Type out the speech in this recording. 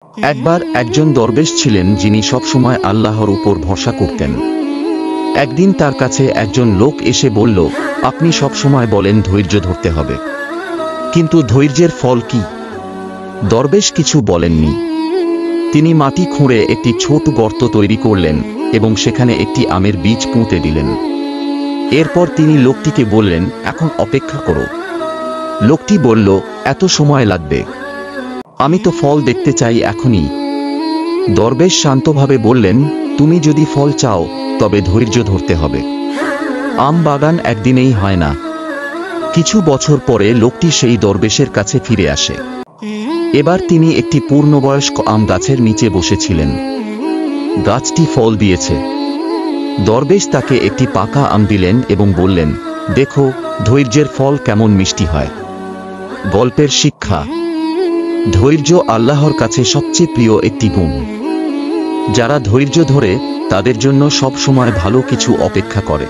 একবার একজন দরবেশ ছিলেন যিনি সবসময় আল্লাহর উপর ভরসা করতেন। একদিন তার কাছে একজন লোক এসে বলল, আপনি সবসময় বলেন ধৈর্য ধরতে হবে, কিন্তু ধৈর্যের ফল কি? দরবেশ কিছু বলেননি। তিনি মাটি খুঁড়ে একটি ছোট গর্ত তৈরি করলেন এবং সেখানে একটি আমের বীজ পুঁতে দিলেন। এরপর তিনি লোকটিকে বললেন, এখন অপেক্ষা করো। লোকটি বলল, এত সময় লাগবে? আমি তো ফল দেখতে চাই এখনই। দরবেশ শান্তভাবে বললেন, তুমি যদি ফল চাও তবে ধৈর্য ধরতে হবে। আম বাগান একদিনেই হয় না। কিছু বছর পরে লোকটি সেই দরবেশের কাছে ফিরে আসে। এবার তিনি একটি পূর্ণবয়স্ক আম গাছের নিচে বসেছিলেন। গাছটি ফল দিয়েছে। দরবেশ তাকে একটি পাকা আম দিলেন এবং বললেন, দেখো ধৈর্যের ফল কেমন মিষ্টি হয়। গল্পের শিক্ষা: ধৈর্য আল্লাহর কাছে সবচেয়ে প্রিয় একটি গুণ। যারা ধৈর্য ধরে তাদের জন্য সব সময় ভালো কিছু অপেক্ষা করে।